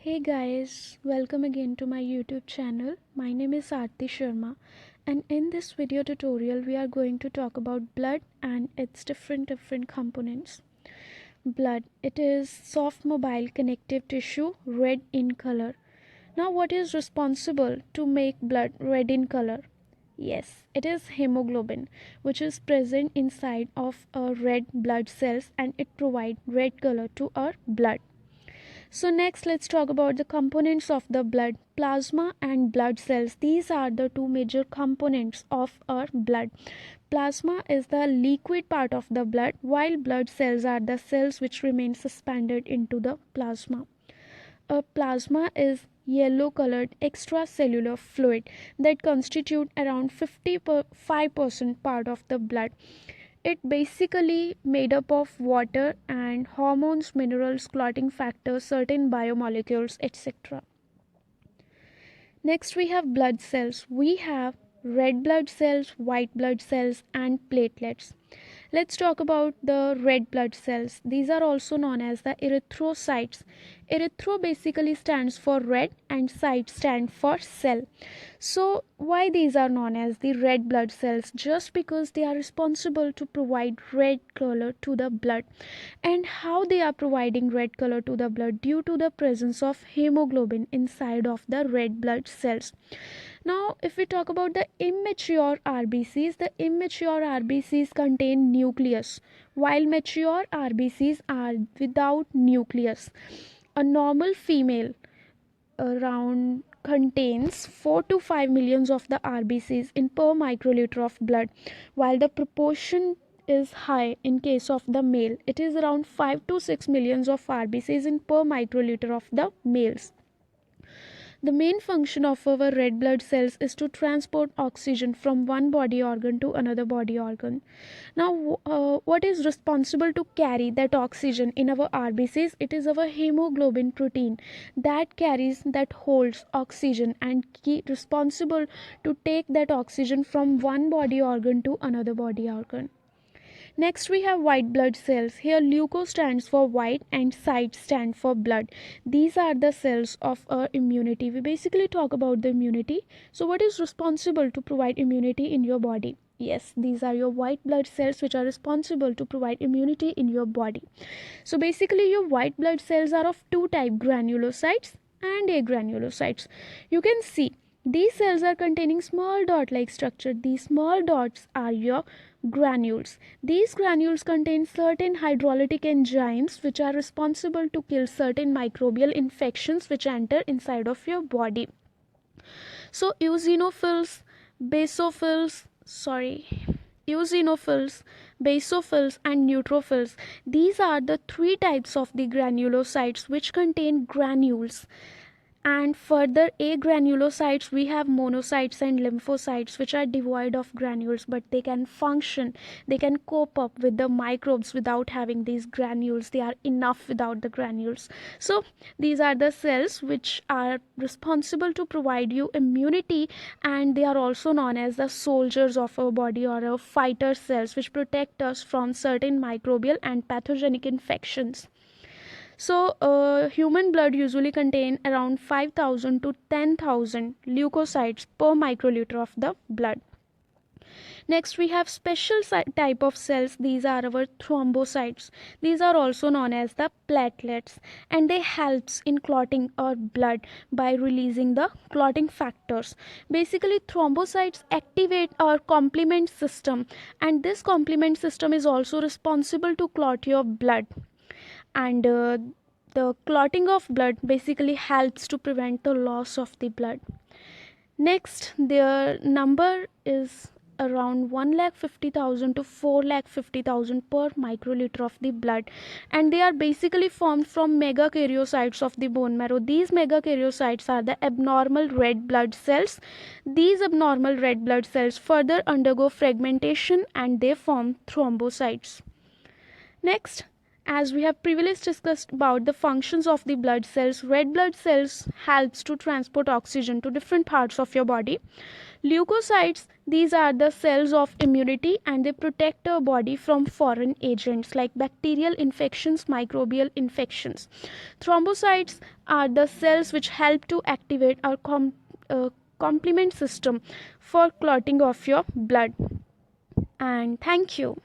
Hey guys, welcome again to my YouTube channel. My name is Aarti Sharma, and in this video tutorial we are going to talk about blood and its different components. Blood, it is soft mobile connective tissue, red in color. Now what is responsible to make blood red in color? Yes, it is hemoglobin, which is present inside of our red blood cells, and it provides red color to our blood. So next let's talk about the components of the blood. Plasma and blood cells. These are the two major components of our blood. Plasma is the liquid part of the blood, while blood cells are the cells which remain suspended into the plasma. A plasma is yellow colored extracellular fluid that constitute around 55% part of the blood. It basically made up of water and hormones, minerals, clotting factors, certain biomolecules, etc. Next we have blood cells. We have red blood cells, white blood cells and platelets. Let's talk about the red blood cells. These are also known as the erythrocytes. Erythro basically stands for red and cyte stand for cell. So why these are known as the red blood cells? Just because they are responsible to provide red color to the blood. And how they are providing red color to the blood? Due to the presence of hemoglobin inside of the red blood cells. Now, if we talk about the immature RBCs, the immature RBCs contain nucleus, while mature RBCs are without nucleus. A normal female around contains 4 to 5 millions of the RBCs in per microliter of blood, while the proportion is high in case of the male. It is around 5 to 6 millions of RBCs in per microliter of the males. The main function of our red blood cells is to transport oxygen from one body organ to another body organ. Now, what is responsible to carry that oxygen in our RBCs? It is our hemoglobin protein that holds oxygen and responsible to take that oxygen from one body organ to another body organ. Next we have white blood cells. Here leuko stands for white and cyte stand for blood. These are the cells of our immunity. We basically talk about the immunity. So what is responsible to provide immunity in your body? Yes, these are your white blood cells which are responsible to provide immunity in your body. So basically your white blood cells are of two types, granulocytes and agranulocytes. You can see these cells are containing small dot-like structure. These small dots are your granules. These granules contain certain hydrolytic enzymes which are responsible to kill certain microbial infections which enter inside of your body. So eosinophils, basophils and neutrophils, these are the three types of the granulocytes which contain granules. And further agranulocytes, we have monocytes and lymphocytes which are devoid of granules, but they can function, they can cope up with the microbes without having these granules. They are enough without the granules. So these are the cells which are responsible to provide you immunity, and they are also known as the soldiers of our body or our fighter cells which protect us from certain microbial and pathogenic infections. So, human blood usually contain around 5,000 to 10,000 leukocytes per microliter of the blood. Next, we have special type of cells. These are our thrombocytes. These are also known as the platelets, and they helps in clotting our blood by releasing the clotting factors. Basically, thrombocytes activate our complement system, and this complement system is also responsible to clot your blood. And the clotting of blood basically helps to prevent the loss of the blood. Next, their number is around 1,50,000 to 4,50,000 per microliter of the blood, and they are basically formed from megakaryocytes of the bone marrow. These megakaryocytes are the abnormal red blood cells. These abnormal red blood cells further undergo fragmentation and they form thrombocytes. Next, as we have previously discussed about the functions of the blood cells, red blood cells helps to transport oxygen to different parts of your body. Leukocytes, these are the cells of immunity and they protect our body from foreign agents like bacterial infections, microbial infections. Thrombocytes are the cells which help to activate our complement system for clotting of your blood. And thank you.